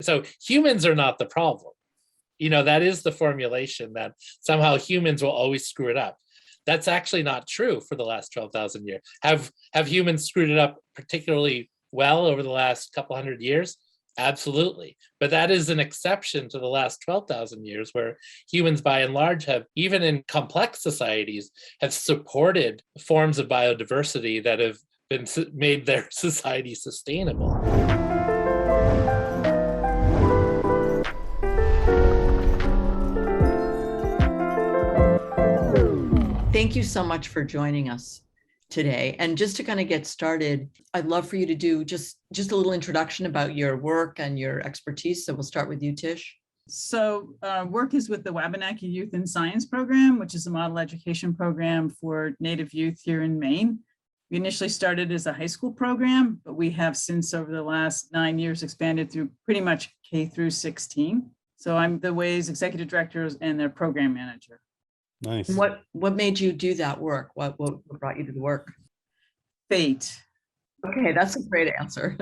So humans are not the problem. That is the formulation that somehow humans will always screw it up. That's actually not true for the last 12,000 years. Have humans screwed it up particularly well over the last couple hundred years? Absolutely. But that is an exception to the last 12,000 years where humans by and large have, even in complex societies, have supported forms of biodiversity that have been made their society sustainable. Thank you so much for joining us today. And just to kind of get started, I'd love for you to do just a little introduction about your work and your expertise. So we'll start with you, Tish. So work is with the Wabanaki Youth in Science program, which is a model education program for Native youth here in Maine. We initially started as a high school program, but we have since over the last 9 years expanded through pretty much K through 16. So I'm the WAY's executive director and their program manager. Nice. What made you do that work? What brought you to the work? Fate. Okay, that's a great answer.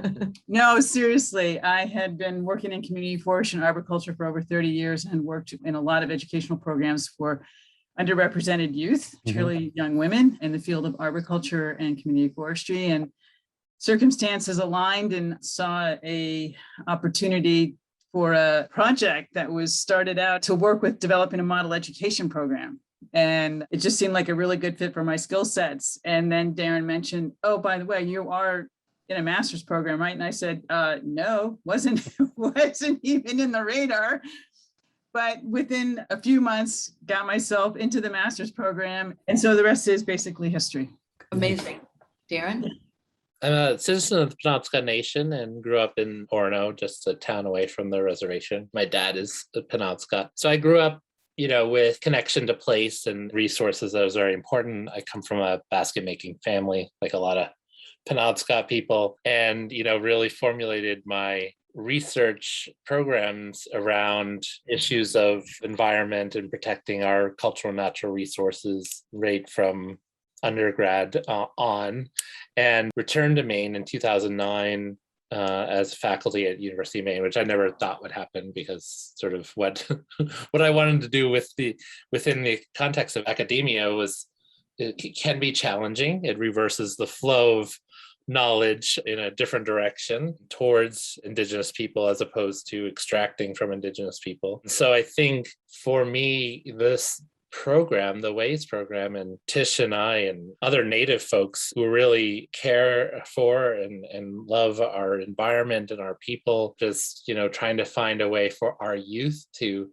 No, seriously, I had been working in community forestry and arboriculture for over 30 years and worked in a lot of educational programs for underrepresented youth, particularly young women in the field of arboriculture and community forestry. And circumstances aligned and saw a opportunity for a project that was started out to work with developing a model education program. And it just seemed like a really good fit for my skill sets. And then Darren mentioned, oh, by the way, you are in a master's program, right? And I said, no, wasn't even in the radar. But within a few months, got myself into the master's program. And so the rest is basically history. Amazing. Darren? I'm a citizen of the Penobscot Nation and grew up in Orono, just a town away from the reservation. My dad is a Penobscot. So I grew up, with connection to place and resources that was very important. I come from a basket making family, like a lot of Penobscot people, and, really formulated my research programs around issues of environment and protecting our cultural and natural resources right from undergrad on, and returned to Maine in 2009 as faculty at University of Maine, which I never thought would happen because sort of what I wanted to do within the context of academia it can be challenging. It reverses the flow of knowledge in a different direction towards Indigenous people as opposed to extracting from Indigenous people. So I think for me, this program, the WAYS program, and Tish and I and other Native folks who really care for and love our environment and our people, just, trying to find a way for our youth to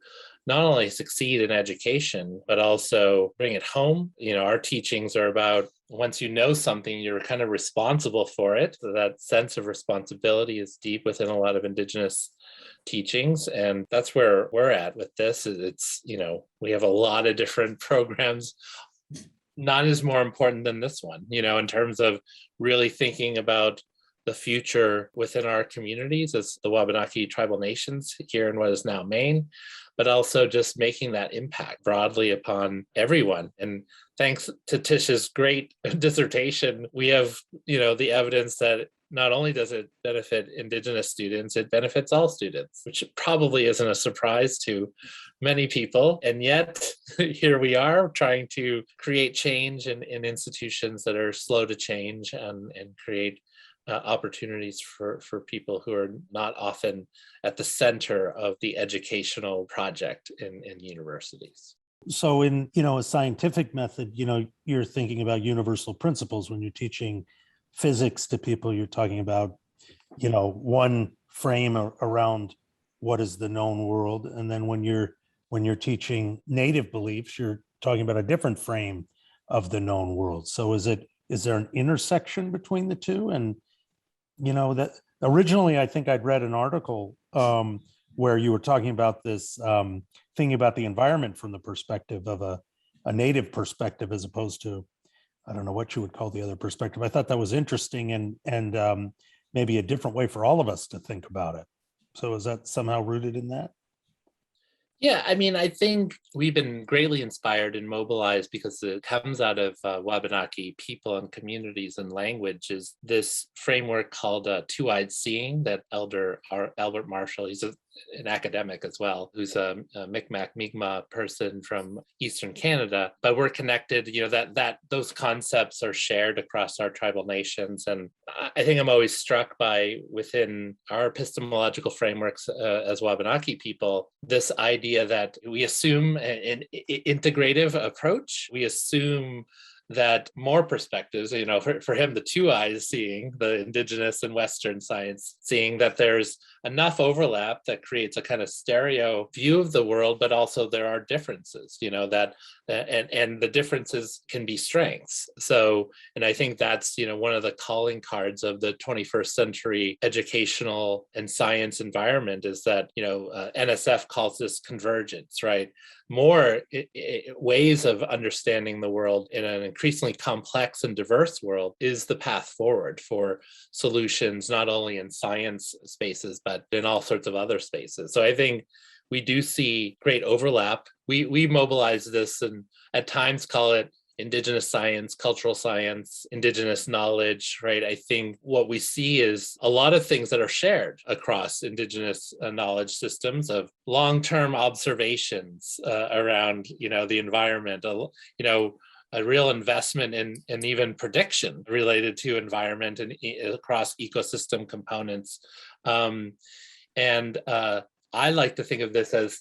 not only succeed in education, but also bring it home. Our teachings are about once you know something, you're kind of responsible for it. So that sense of responsibility is deep within a lot of Indigenous teachings. And that's where we're at with this. It's, we have a lot of different programs. None is more important than this one, in terms of really thinking about the future within our communities as the Wabanaki tribal nations here in what is now Maine, but also just making that impact broadly upon everyone. And thanks to Tish's great dissertation, we have, the evidence that not only does it benefit Indigenous students, it benefits all students, which probably isn't a surprise to many people. And yet here we are trying to create change in institutions that are slow to change and create opportunities for people who are not often at the center of the educational project in universities. So in, a scientific method, you're thinking about universal principles when you're teaching physics to people. You're talking about, one frame around what is the known world. And then when you're teaching Native beliefs, you're talking about a different frame of the known world. So is there an intersection between the two? And that originally, I think I'd read an article where you were talking about this thinking about the environment from the perspective of a Native perspective, as opposed to, I don't know what you would call the other perspective. I thought that was interesting and maybe a different way for all of us to think about it. So is that somehow rooted in that? Yeah, I mean, I think we've been greatly inspired and mobilized because it comes out of Wabanaki people and communities and language is this framework called two-eyed seeing that Albert Marshall, he's an academic as well, who's a Micmac Mi'kmaq person from Eastern Canada, but we're connected, that those concepts are shared across our tribal nations. And I think I'm always struck by within our epistemological frameworks as Wabanaki people, this idea that we assume an integrative approach. We assume that more perspectives, for him, the two eyes seeing, the Indigenous and Western science, seeing that there's enough overlap that creates a kind of stereo view of the world, but also there are differences, that and the differences can be strengths. So, and I think that's, one of the calling cards of the 21st century educational and science environment is that, NSF calls this convergence, right? More ways of understanding the world in an increasingly complex and diverse world is the path forward for solutions, not only in science spaces, but in all sorts of other spaces. So I think we do see great overlap. We mobilize this and at times call it Indigenous science, cultural science, Indigenous knowledge, right? I think what we see is a lot of things that are shared across Indigenous knowledge systems of long-term observations around, the environment, a real investment in even prediction related to environment and across ecosystem components. I like to think of this as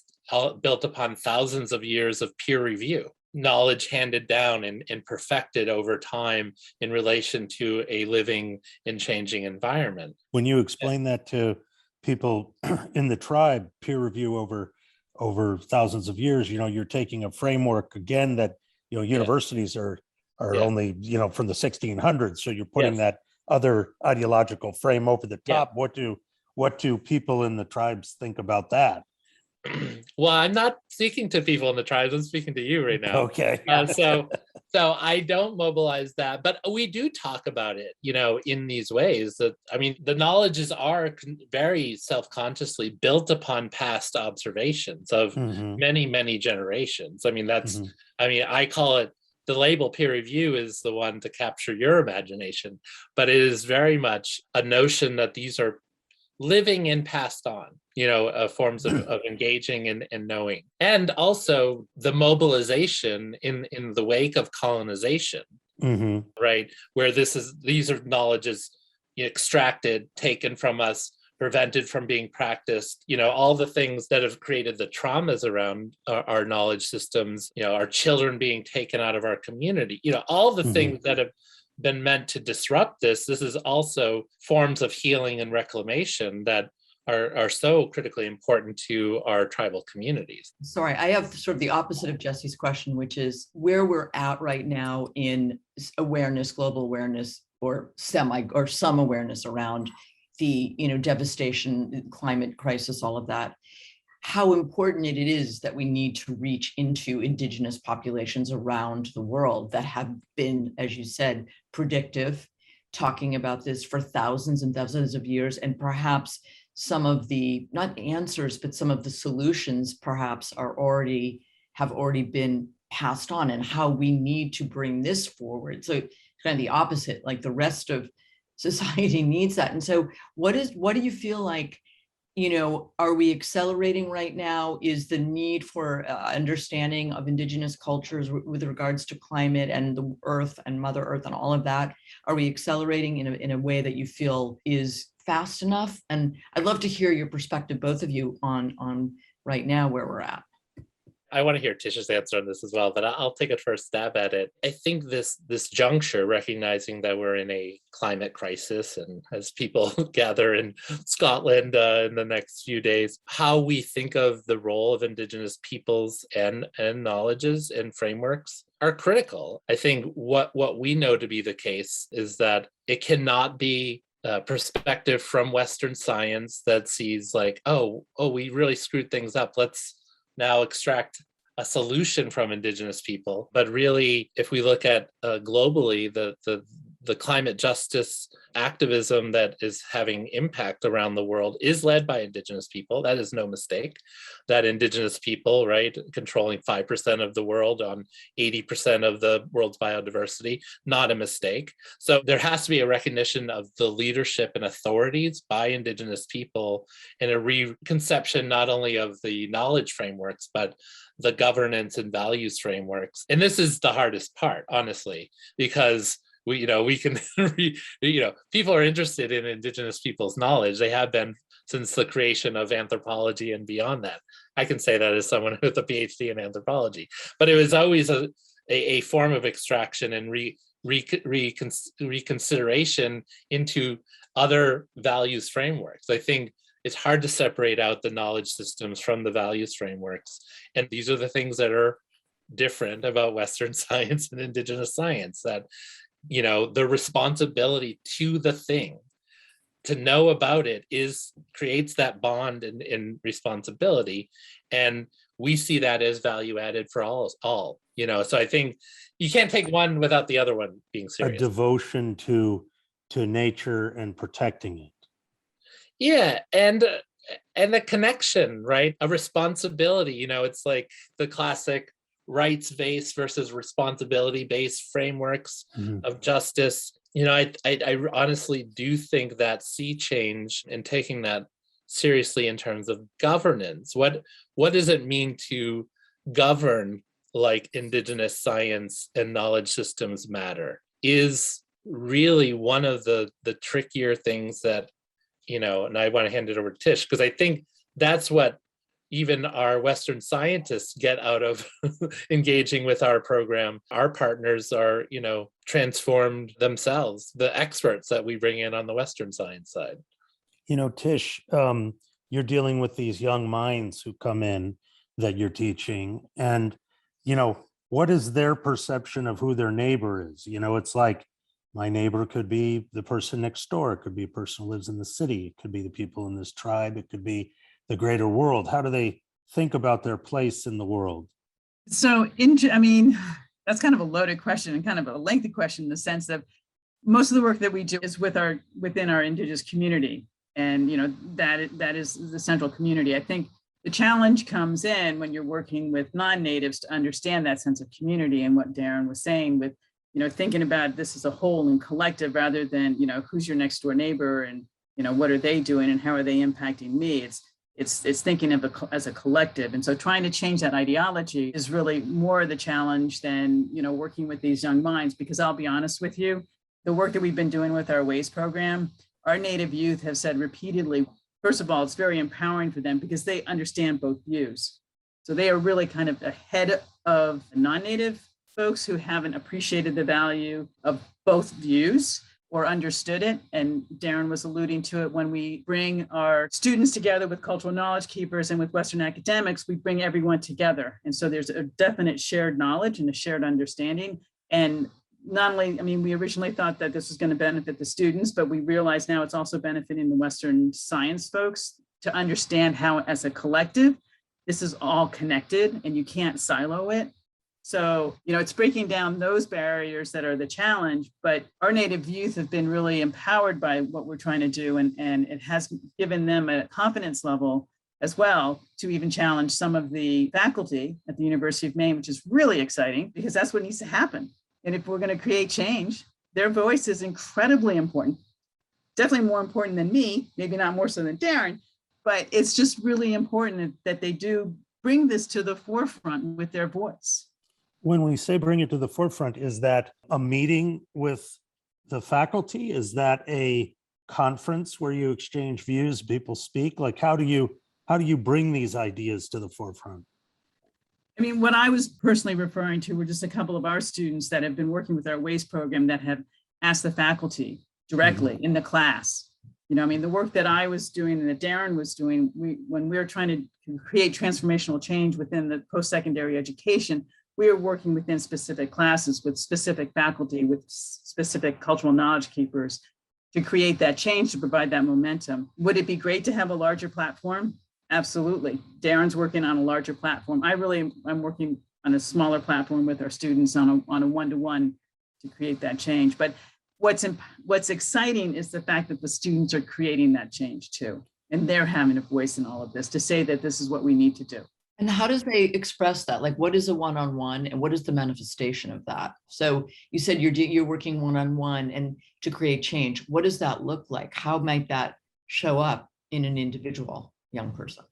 built upon thousands of years of peer review, knowledge handed down and perfected over time in relation to a living and changing environment. When you explain that to people in the tribe, peer review over thousands of years, you're taking a framework again that, universities are only, from the 1600s. So you're putting that other ideological frame over the top. What do people in the tribes think about that? Well, I'm not speaking to people in the tribes. I'm speaking to you right now. Okay. So I don't mobilize that, but we do talk about it, in these ways that, the knowledges are very self-consciously built upon past observations of many, many generations. That's, I call it, the label peer review is the one to capture your imagination, but it is very much a notion that these are living and passed on, forms of engaging and knowing. And also the mobilization in the wake of colonization, right? Where these are knowledges extracted, taken from us, prevented from being practiced, all the things that have created the traumas around our knowledge systems, our children being taken out of our community, all the things that have been meant to disrupt this. This is also forms of healing and reclamation that are so critically important to our tribal communities. Sorry, I have sort of the opposite of Jesse's question, which is where we're at right now in awareness, global awareness, or some awareness around the devastation, climate crisis, all of that. How important it is that we need to reach into Indigenous populations around the world that have been, as you said, predictive, talking about this for thousands and thousands of years, and perhaps some of the, not answers, but some of the solutions perhaps have already been passed on, and how we need to bring this forward. So kind of the opposite, like the rest of society needs that. And so what do you feel like, are we accelerating right now? Is the need for understanding of Indigenous cultures with regards to climate and the earth and Mother Earth and all of that, are we accelerating in a way that you feel is fast enough? And I'd love to hear your perspective, both of you, on right now where we're at. I want to hear Tish's answer on this as well, but I'll take a first stab at it. I think this juncture, recognizing that we're in a climate crisis, and as people gather in Scotland in the next few days, how we think of the role of Indigenous peoples and knowledges and frameworks are critical. I think what we know to be the case is that it cannot be a perspective from Western science that sees like, oh, we really screwed things up. Let's now extract a solution from Indigenous people. But really, if we look at globally, the the climate justice activism that is having impact around the world is led by Indigenous people. That is no mistake. That Indigenous people, right, controlling 5% of the world on 80% of the world's biodiversity, not a mistake. So there has to be a recognition of the leadership and authorities by Indigenous people and a reconception not only of the knowledge frameworks, but the governance and values frameworks. And this is the hardest part, honestly, because we can, people are interested in Indigenous people's knowledge. They have been since the creation of anthropology and beyond that. I can say that as someone with a PhD in anthropology, but it was always a form of extraction and reconsideration into other values frameworks. I think it's hard to separate out the knowledge systems from the values frameworks. And these are the things that are different about Western science and Indigenous science, that the responsibility to the thing, to know about it, creates that bond and responsibility. And we see that as value added for all. So I think you can't take one without the other one being serious. A devotion to nature and protecting it. Yeah. And the connection, right? A responsibility, it's like the classic rights-based versus responsibility-based frameworks of justice. I honestly do think that sea change and taking that seriously in terms of governance. What does it mean to govern like Indigenous science and knowledge systems matter is really one of the trickier things that, and I want to hand it over to Tish, because I think that's what even our Western scientists get out of engaging with our program. Our partners are, transformed themselves, the experts that we bring in on the Western science side. Tish, you're dealing with these young minds who come in that you're teaching, and, what is their perception of who their neighbor is? It's like my neighbor could be the person next door. It could be a person who lives in the city. It could be the people in this tribe. It could be the greater world. How do they think about their place in the world? So, that's kind of a loaded question and kind of a lengthy question in the sense that most of the work that we do is within our Indigenous community. And, that is the central community. I think the challenge comes in when you're working with non-natives to understand that sense of community, and what Darren was saying with, thinking about this as a whole and collective rather than, who's your next door neighbor and, what are they doing and how are they impacting me? It's thinking of as a collective. And so trying to change that ideology is really more the challenge than, working with these young minds, because I'll be honest with you, the work that we've been doing with our WAYS program, our Native youth have said repeatedly, first of all, it's very empowering for them because they understand both views. So they are really kind of ahead of non-Native folks who haven't appreciated the value of both views or understood it. And Darren was alluding to it, when we bring our students together with cultural knowledge keepers and with Western academics, we bring everyone together. And so there's a definite shared knowledge and a shared understanding. And not only, we originally thought that this was going to benefit the students, but we realize now it's also benefiting the Western science folks to understand how, as a collective, this is all connected and you can't silo it. So, it's breaking down those barriers that are the challenge, but our Native youth have been really empowered by what we're trying to do. And it has given them a confidence level as well to even challenge some of the faculty at the University of Maine, which is really exciting because that's what needs to happen. And if we're going to create change, their voice is incredibly important, definitely more important than me, maybe not more so than Darren, but it's just really important that they do bring this to the forefront with their voice. When we say bring it to the forefront, is that a meeting with the faculty? Is that a conference where you exchange views, people speak? Like, how do you bring these ideas to the forefront? What I was personally referring to were just a couple of our students that have been working with our WAYS program that have asked the faculty directly in the class. The work that I was doing and that Darren was doing, when we were trying to create transformational change within the post-secondary education, we are working within specific classes with specific faculty, with specific cultural knowledge keepers to create that change, to provide that momentum. Would it be great to have a larger platform? Absolutely. Darren's working on a larger platform. I'm working on a smaller platform with our students on a one-to-one to create that change. But what's exciting is the fact that the students are creating that change too. And they're having a voice in all of this to say that this is what we need to do. And how does they express that? Like, what is a one-on-one and what is the manifestation of that? So you said you're working one-on-one and to create change. What does that look like? How might that show up in an individual young person?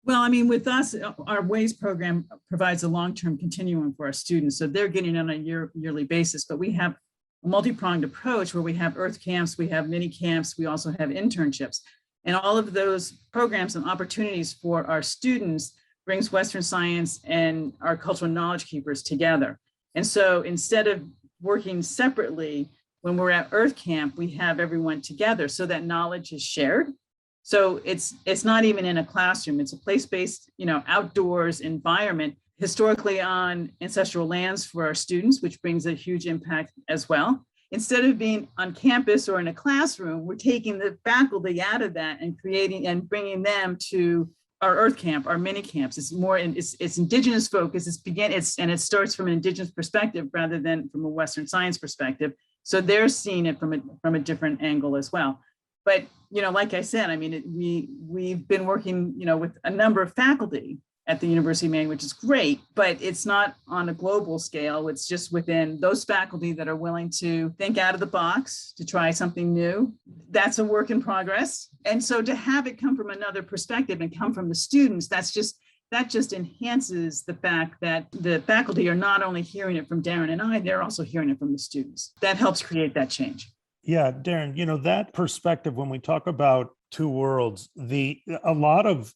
Well, I mean, with us, our WAYS program provides a long-term continuum for our students. So they're getting on a yearly basis, but we have a multi-pronged approach where we have earth camps, we have mini camps, we also have internships. And all of those programs and opportunities for our students brings Western science and our cultural knowledge keepers together. And so instead of working separately, when we're at Earth Camp, we have everyone together so that knowledge is shared. So it's not even in a classroom, it's a place-based, outdoors environment, historically on ancestral lands for our students, which brings a huge impact as well. Instead of being on campus or in a classroom, we're taking the faculty out of that and creating and bringing them to our Earth Camp, our mini camps. It's more, it's Indigenous focus. And it starts from an Indigenous perspective rather than from a Western science perspective. So they're seeing it from a different angle as well. But like I said, I mean, we've been working, with a number of faculty at the University of Maine, which is great, but it's not on a global scale. It's just within those faculty that are willing to think out of the box, to try something new. That's a work in progress. And so to have it come from another perspective and come from the students, that just enhances the fact that the faculty are not only hearing it from Darren and I, they're also hearing it from the students. That helps create that change. Yeah, Darren, that perspective, when we talk about two worlds, a lot of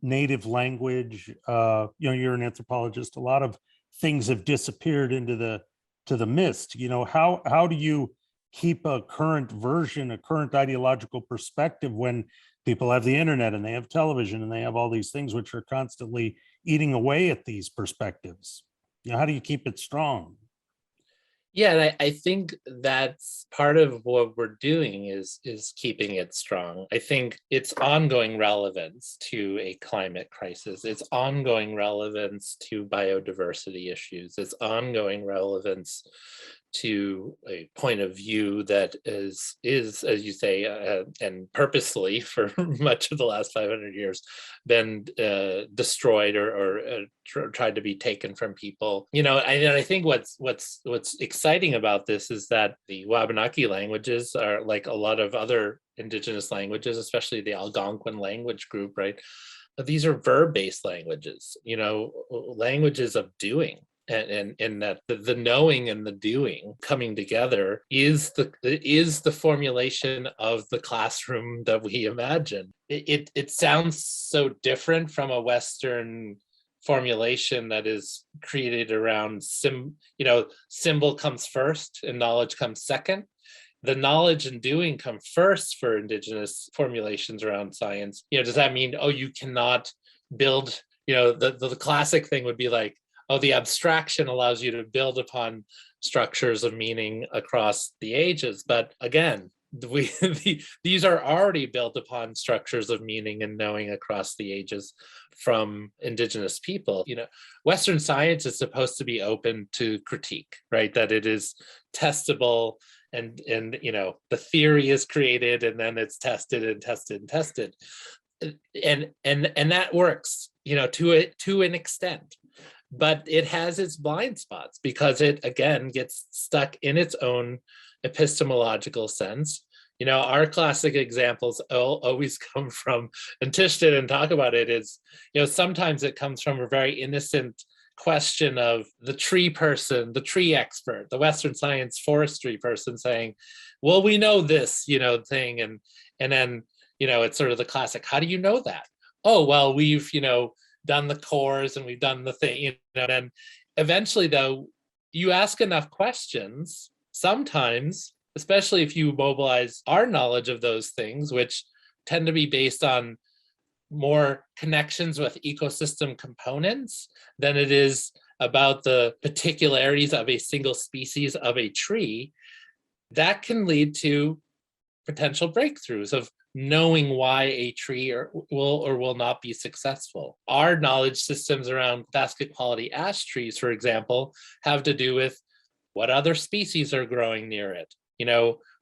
native language, you're an anthropologist, a lot of things have disappeared into the mist. How do you keep a current version, a current ideological perspective when people have the internet and they have television and they have all these things which are constantly eating away at these perspectives? How do you keep it strong? Yeah, and I think that's part of what we're doing is keeping it strong. I think it's ongoing relevance to a climate crisis. It's ongoing relevance to biodiversity issues. It's ongoing relevance to a point of view that is as you say, and purposely for much of the last 500 years, been destroyed or tried to be taken from people. I think what's exciting about this is that the Wabanaki languages are like a lot of other Indigenous languages, especially the Algonquin language group, right? These are verb-based languages, languages of doing. And that the knowing and the doing coming together is the formulation of the classroom that we imagine. It sounds so different from a Western formulation that is created around symbol comes first and knowledge comes second. The knowledge and doing come first for Indigenous formulations around science. Does that mean, you cannot build, the classic thing would be like, the abstraction allows you to build upon structures of meaning across the ages. But again, these are already built upon structures of meaning and knowing across the ages from Indigenous people. Western science is supposed to be open to critique, right? That it is testable and the theory is created and then it's tested and tested and tested. And that works, to an extent. But it has its blind spots because it, again, gets stuck in its own epistemological sense. Our classic examples always come from, and Tish didn't talk about it, is, sometimes it comes from a very innocent question of the tree person, the tree expert, the Western science forestry person saying, well, we know this, thing. And then, it's sort of the classic, how do you know that? Oh, well, we've, done the cores and we've done the thing, and eventually though, you ask enough questions, sometimes, especially if you mobilize our knowledge of those things, which tend to be based on more connections with ecosystem components than it is about the particularities of a single species of a tree, that can lead to potential breakthroughs of knowing why a tree will or will not be successful. Our knowledge systems around basket quality ash trees, for example, have to do with What other species are growing near it?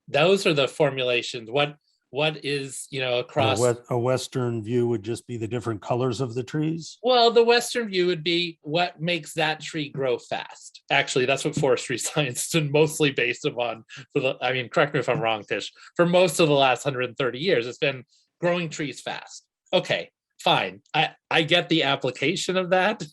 Those are the formulations. What is, across a Western view would just be the different colors of the trees. Well, the Western view would be what makes that tree grow fast. Actually, that's what forestry science is mostly based upon. Correct me if I'm wrong, Tish. For most of the last 130 years, it's been growing trees fast. Okay, fine. I get the application of that.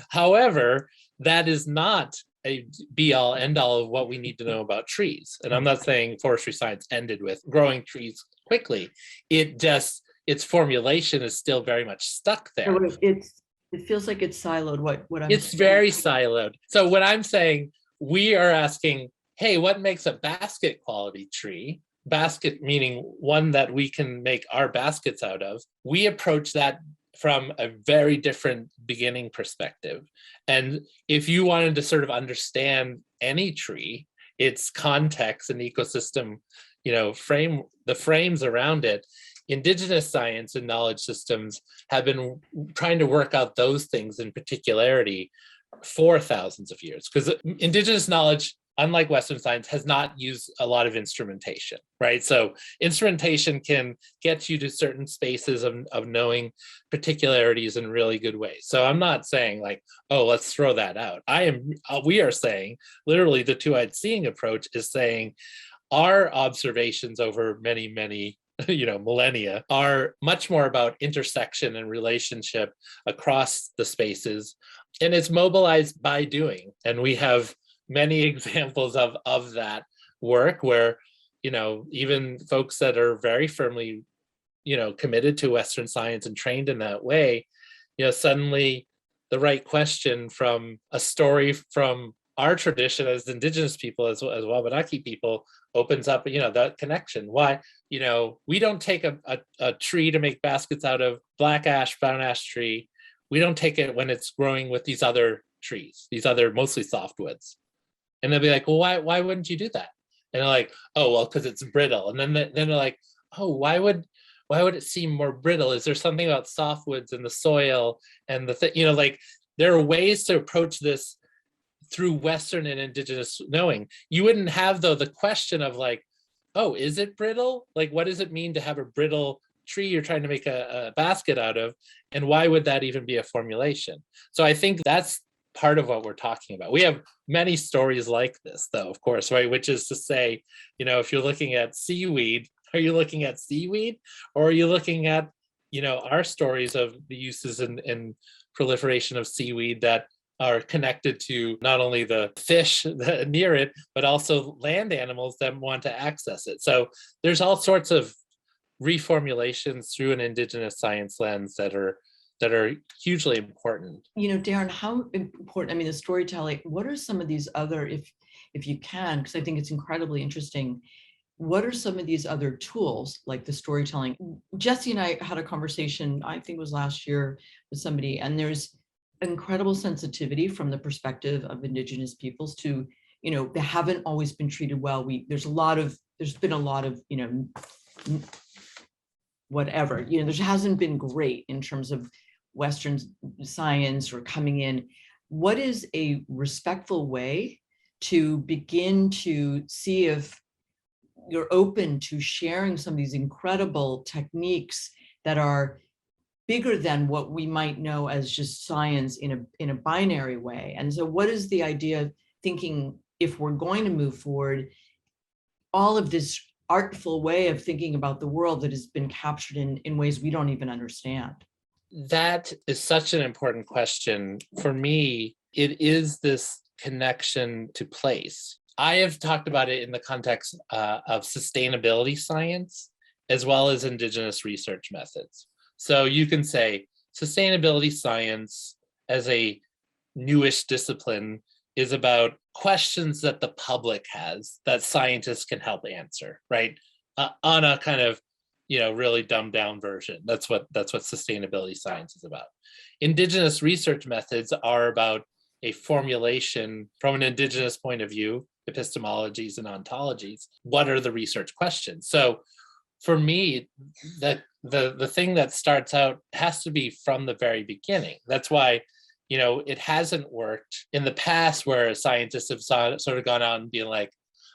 However, that is not a be-all, end-all of what we need to know about trees. And I'm not saying forestry science ended with growing trees quickly. Its formulation is still very much stuck there. It feels like it's siloed. It's very siloed. So what I'm saying, we are asking, hey, what makes a basket quality tree? Basket meaning one that we can make our baskets out of. We approach that from a very different beginning perspective. And if you wanted to sort of understand any tree, its context and ecosystem, the frames around it, Indigenous science and knowledge systems have been trying to work out those things in particularity for thousands of years. Because Indigenous knowledge, unlike Western science, has not used a lot of instrumentation, right? So instrumentation can get you to certain spaces of knowing particularities in really good ways. So I'm not saying like, oh, let's throw that out. We are saying, literally the two-eyed seeing approach is saying our observations over many, many millennia are much more about intersection and relationship across the spaces. And it's mobilized by doing. And we have many examples of that work where, even folks that are very firmly, committed to Western science and trained in that way, suddenly the right question from a story from our tradition as Indigenous people as Wabanaki people opens up, that connection. Why, we don't take a tree to make baskets out of, black ash, brown ash tree. We don't take it when it's growing with these other trees, these other mostly softwoods. And they'll be like, well, why wouldn't you do that? And they're like, oh, well, because it's brittle. And then they're like, oh, why would it seem more brittle? Is there something about softwoods and the soil and there are ways to approach this through Western and Indigenous knowing. You wouldn't have, though, the question of like, oh, is it brittle? Like, what does it mean to have a brittle tree you're trying to make a basket out of? And why would that even be a formulation? So I think that's part of what we're talking about. We have many stories like this, though, of course, right? Which is to say, if you're looking at seaweed, are you looking at seaweed? Or are you looking at, our stories of the uses and proliferation of seaweed that are connected to not only the fish near it, but also land animals that want to access it. So there's all sorts of reformulations through an Indigenous science lens that are hugely important. Darren, how important, the storytelling, what are some of these other, if you can, because I think it's incredibly interesting, what are some of these other tools like the storytelling? Jesse and I had a conversation, I think it was last year, with somebody, and there's incredible sensitivity from the perspective of Indigenous peoples to, they haven't always been treated well. There's been a lot of, whatever, there hasn't been great in terms of Western science or coming in. What is a respectful way to begin to see if you're open to sharing some of these incredible techniques that are bigger than what we might know as just science in a binary way? And so what is the idea of thinking, if we're going to move forward, all of this artful way of thinking about the world that has been captured in ways we don't even understand? That is such an important question. For me, it is this connection to place. I have talked about it in the context of sustainability science, as well as Indigenous research methods. So you can say sustainability science as a newish discipline is about questions that the public has that scientists can help answer, right? On a kind of, really dumbed down version. That's what sustainability science is about. Indigenous research methods are about a formulation from an Indigenous point of view, epistemologies and ontologies. What are the research questions? So for me, that the thing that starts out has to be from the very beginning. That's why, it hasn't worked in the past where scientists have sort of gone out and been like,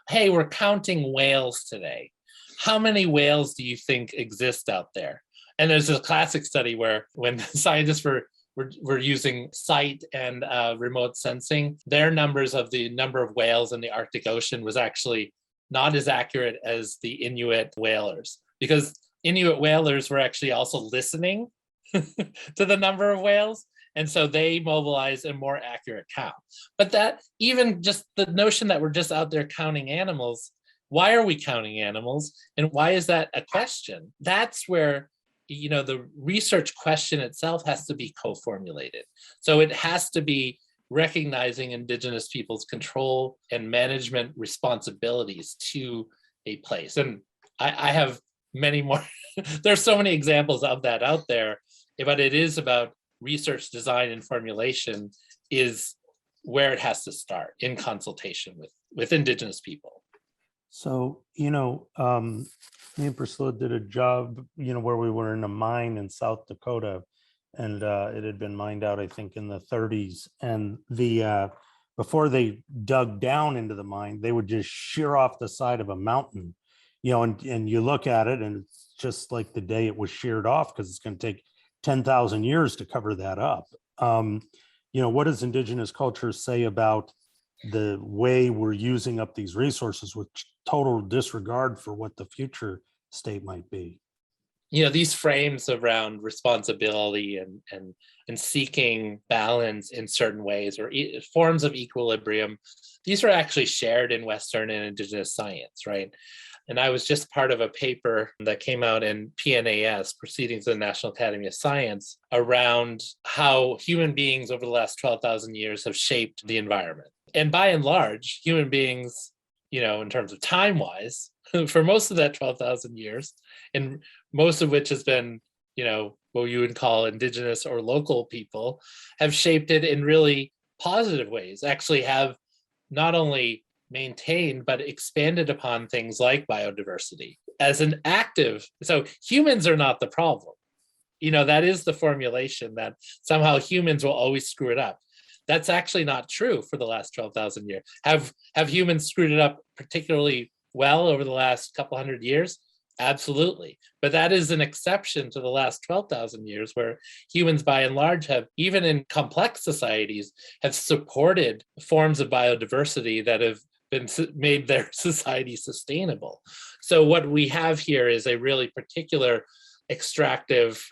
hey, we're counting whales today. How many whales do you think exist out there? And there's a classic study where when scientists were using incite and remote sensing, their numbers of the number of whales in the Arctic Ocean was actually not as accurate as the Inuit whalers, because Inuit whalers were actually also listening to the number of whales. And so they mobilized a more accurate count. But that, even just the notion that we're just out there counting animals, why are we counting animals? And why is that a question? That's where the research question itself has to be co-formulated. So it has to be recognizing Indigenous people's control and management responsibilities to a place. And I have many more. There's so many examples of that out there, but it is about research design and formulation is where it has to start, in consultation with Indigenous people. So, me and Priscilla did a job, where we were in a mine in South Dakota, and it had been mined out, I think, in the 30s. And before they dug down into the mine, they would just shear off the side of a mountain, and you look at it and it's just like the day it was sheared off, because it's going to take 10,000 years to cover that up. What does Indigenous culture say about the way we're using up these resources with total disregard for what the future state might be? These frames around responsibility and seeking balance in certain ways, or forms of equilibrium, these are actually shared in Western and Indigenous science, right? And I was just part of a paper that came out in PNAS, Proceedings of the National Academy of Science, around how human beings over the last 12,000 years have shaped the environment. And by and large, human beings, in terms of time-wise, for most of that 12,000 years, and most of which has been, what you would call Indigenous or local people, have shaped it in really positive ways, actually have not only maintained, but expanded upon things like biodiversity as an active. So humans are not the problem. That is the formulation that somehow humans will always screw it up. That's actually not true for the last 12,000 years. Have humans screwed it up particularly well over the last couple hundred years? Absolutely. But that is an exception to the last 12,000 years, where humans by and large have, even in complex societies, have supported forms of biodiversity that have made their society sustainable. So what we have here is a really particular extractive,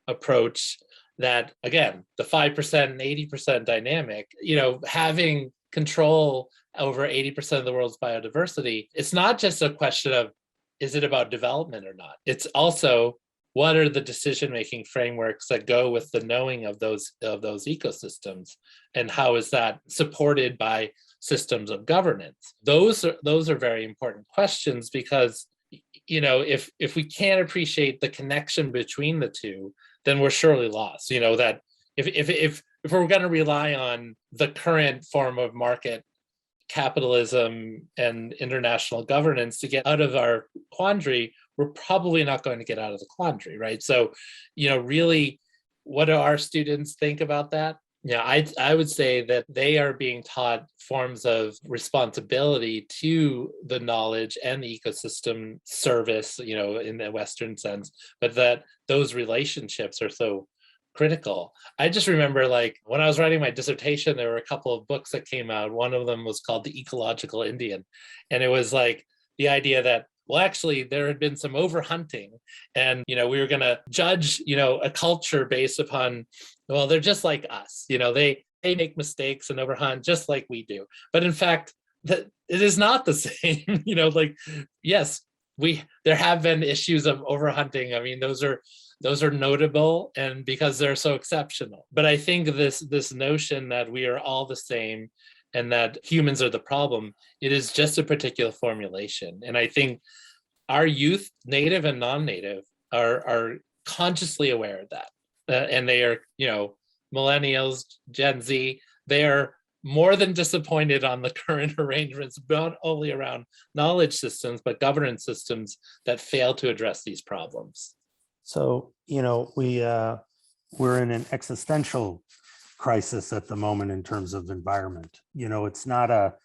approach that, again, the 5% and 80% dynamic, having control over 80% of the world's biodiversity, it's not just a question of, is it about development or not? It's also, what are the decision-making frameworks that go with the knowing of those ecosystems, and how is that supported by systems of governance? Those are very important questions, because if we can't appreciate the connection between the two, then we're surely lost. That if we're going to rely on the current form of market capitalism and international governance to get out of our quandary, we're probably not going to get out of the quandary, right? So, really, what do our students think about that? I would say that they are being taught forms of responsibility to the knowledge and the ecosystem service, in the Western sense, but that those relationships are so critical. I just remember, when I was writing my dissertation, there were a couple of books that came out. One of them was called The Ecological Indian. And it was the idea that, well, actually, there had been some overhunting, and, we were going to judge, a culture based upon, well, they're just like us, they make mistakes and overhunt just like we do. But in fact, it is not the same. Yes, there have been issues of overhunting. I mean, those are notable, and because they're so exceptional. But I think this notion that we are all the same and that humans are the problem, it is just a particular formulation. And I think our youth, native and non-native, are consciously aware of that. And they are, millennials, Gen Z, they are more than disappointed on the current arrangements, not only around knowledge systems, but governance systems that fail to address these problems. So, we're in an existential crisis at the moment in terms of environment. It's not a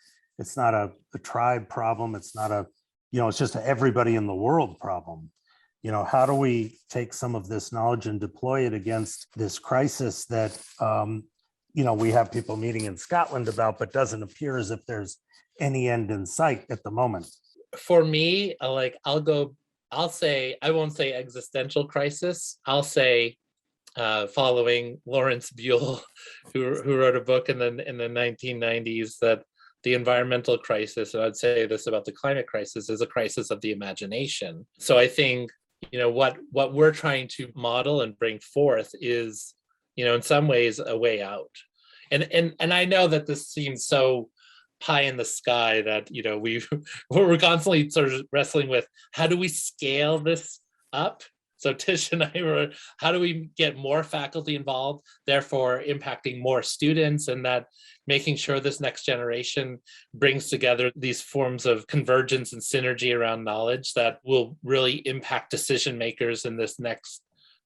tribe problem. It's not it's just a everybody in the world problem. How do we take some of this knowledge and deploy it against this crisis that, we have people meeting in Scotland about, but doesn't appear as if there's any end in sight at the moment? For me, I'll say, I won't say existential crisis. I'll say, following Lawrence Buell, who wrote a book in the 1990s, that the environmental crisis, and I'd say this about the climate crisis, is a crisis of the imagination. So I think, what we're trying to model and bring forth is, in some ways, a way out. And I know that this seems so pie in the sky that, we're constantly sort of wrestling with, how do we scale this up? So Tish and I were, how do we get more faculty involved, therefore impacting more students, and that making sure this next generation brings together these forms of convergence and synergy around knowledge that will really impact decision makers in this next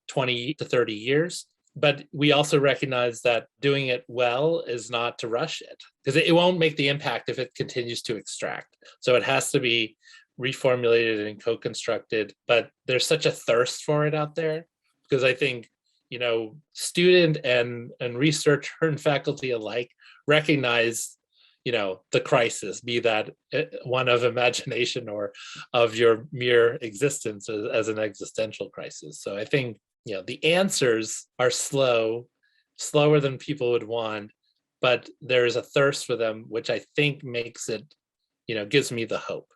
20 to 30 years. But we also recognize that doing it well is not to rush it, because it won't make the impact if it continues to extract. So it has to be reformulated and co-constructed, but there's such a thirst for it out there, because I think, student and researcher and faculty alike recognize, the crisis, be that one of imagination or of your mere existence as an existential crisis. So I think, the answers are slower than people would want, but there is a thirst for them, which I think makes it, gives me the hope.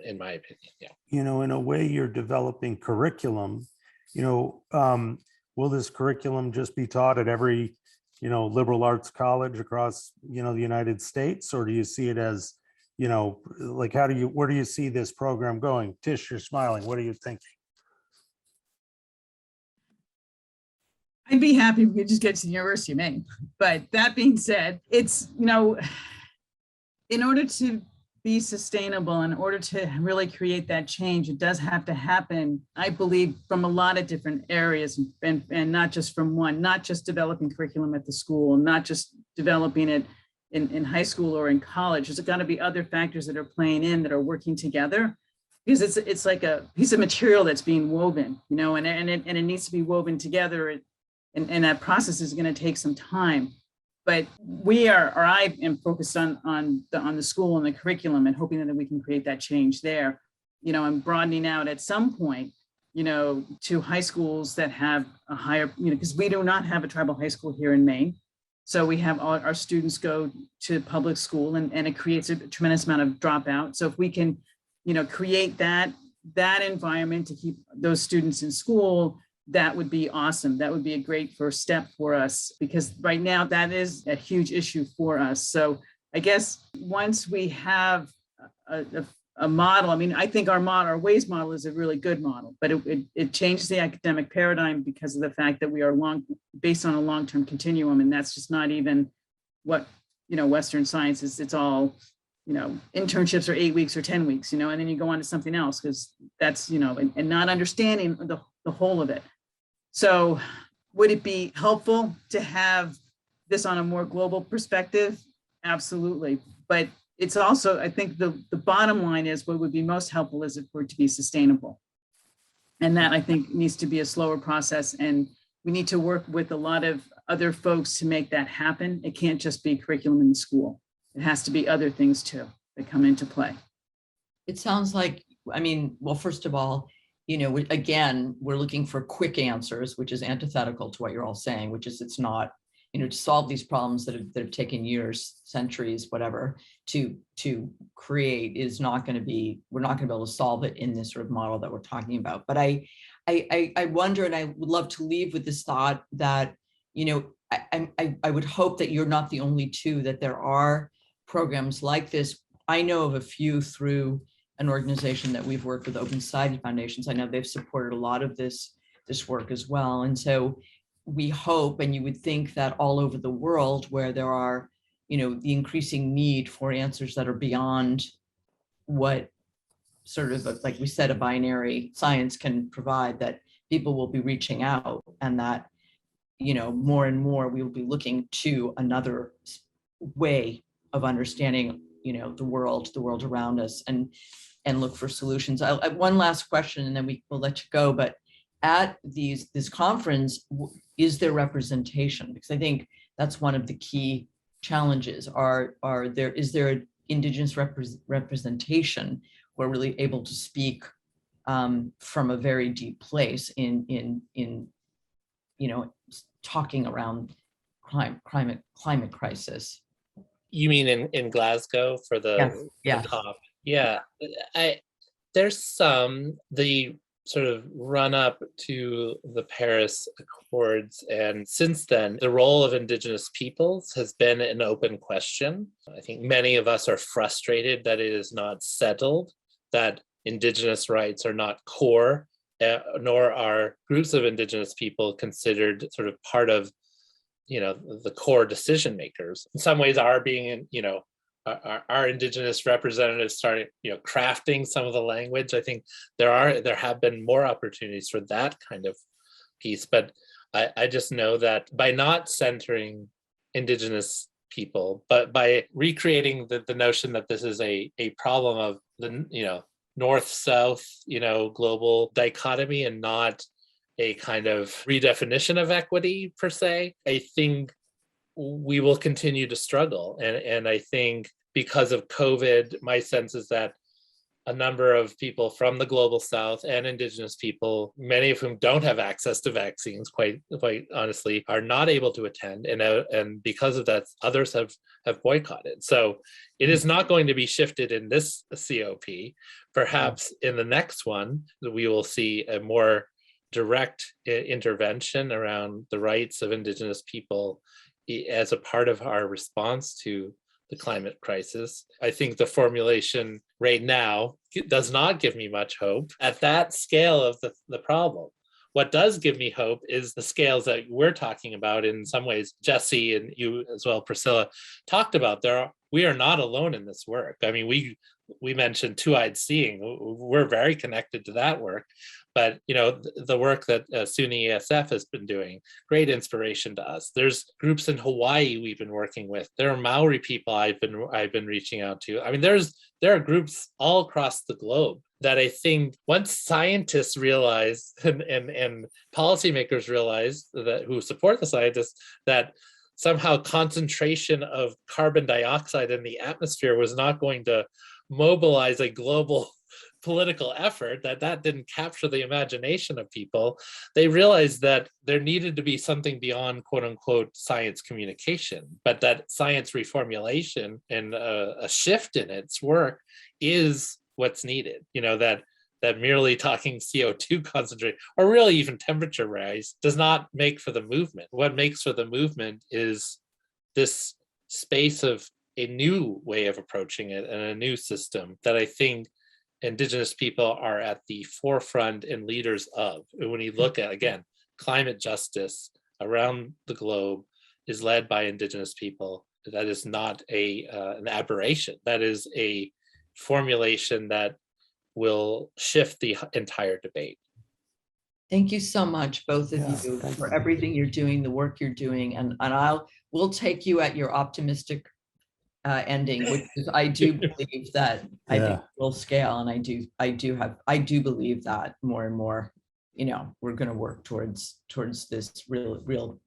In my opinion, yeah. In a way, you're developing curriculum. Will this curriculum just be taught at every, liberal arts college across, the United States, or do you see it as, like, where do you see this program going? Tish, you're smiling. What are you thinking? I'd be happy if we could just get to the University of Maine. But that being said, it's, in order to be sustainable, in order to really create that change, it does have to happen, I believe, from a lot of different areas, and not just from one, not just developing curriculum at the school, not just developing it in high school or in college. There's got to be other factors that are playing in, that are working together, because it's like a piece of material that's being woven, and it needs to be woven together. And that process is going to take some time. But I am focused on the school and the curriculum, and hoping that we can create that change there. And broadening out at some point, to high schools that have a higher, because we do not have a tribal high school here in Maine. So we have all our students go to public school, and it creates a tremendous amount of dropout. So if we can, create that environment to keep those students in school, that would be awesome. That would be a great first step for us, because right now that is a huge issue for us. So I guess once we have a model, I think our WAYS model is a really good model, but it changes the academic paradigm because of the fact that we are based on a long-term continuum, and that's just not even what Western science is. It's all internships are 8 weeks or 10 weeks, and then you go on to something else, because that's and not understanding the whole of it. So would it be helpful to have this on a more global perspective? Absolutely. But it's also, I think the bottom line is, what would be most helpful is for it to be sustainable. And that, I think, needs to be a slower process. And we need to work with a lot of other folks to make that happen. It can't just be curriculum in the school. It has to be other things too that come into play. It sounds like, well, first of all, again, we're looking for quick answers, which is antithetical to what you're all saying, which is, it's not, to solve these problems that have taken years, centuries, whatever, to create is not going to be, we're not going to be able to solve it in this sort of model that we're talking about. But I wonder, and I would love to leave with this thought that, I would hope that you're not the only two, that there are programs like this. I know of a few through an organization that we've worked with, Open Society Foundations. I know they've supported a lot of this work as well. And so we hope, and you would think that all over the world where there are, the increasing need for answers that are beyond what sort of, like we said, a binary science can provide, that people will be reaching out, and that, more and more we will be looking to another way of understanding, the world around us, and look for solutions. One last question, and then we will let you go. But at this conference, is there representation? Because I think that's one of the key challenges. Is there Indigenous representation? We're really able to speak from a very deep place in talking around climate crisis. You mean in Glasgow for the COP? Yeah, there's the sort of run up to the Paris Accords, and since then, the role of Indigenous peoples has been an open question. I think many of us are frustrated that it is not settled, that Indigenous rights are not core, nor are groups of Indigenous people considered sort of part of, the core decision makers. In some ways, are being, our Indigenous representatives starting, crafting some of the language. I think there have been more opportunities for that kind of piece, but I just know that by not centering Indigenous people, but by recreating the notion that this is a problem of the, north-south, global dichotomy, and not a kind of redefinition of equity per se, I think we will continue to struggle. And I think because of COVID, my sense is that a number of people from the global south and Indigenous people, many of whom don't have access to vaccines, quite honestly, are not able to attend. And because of that, others have boycotted. So it is not going to be shifted in this COP. Perhaps in the next one, we will see a more direct intervention around the rights of Indigenous people as a part of our response to the climate crisis. I think the formulation right now does not give me much hope at that scale of the problem. What does give me hope is the scales that we're talking about. In some ways, Jesse and you as well, Priscilla, talked about. We are not alone in this work. I mean, we mentioned two-eyed seeing. We're very connected to that work. But the work that SUNY ESF has been doing, great inspiration to us. There's groups in Hawaii we've been working with. There are Maori people I've been reaching out to. I mean, there are groups all across the globe that I think once scientists realize and policymakers realize that who support the scientists that somehow concentration of carbon dioxide in the atmosphere was not going to mobilize a global political effort, that didn't capture the imagination of people. They realized that there needed to be something beyond quote unquote science communication, but that science reformulation and a shift in its work is what's needed. That merely talking CO2 concentration or really even temperature rise does not make for the movement. What makes for the movement is this space of a new way of approaching it and a new system that I think Indigenous people are at the forefront and leaders of. When you look at, again, climate justice around the globe is led by Indigenous people. That is not an aberration. That is a formulation that will shift the entire debate. Thank you so much, both of you, for everything you're doing, the work you're doing, and we'll take you at your optimistic ending, which is I do believe that I think will scale, and I do believe that more and more, we're going to work towards this real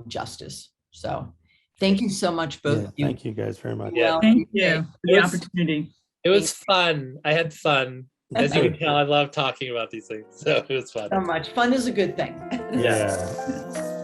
justice. So, thank you so much, both of you. Thank you guys very much. Yeah, thank you for the opportunity. It was fun. I had fun. As you can tell, I love talking about these things. So it was fun. So much fun is a good thing. Yeah.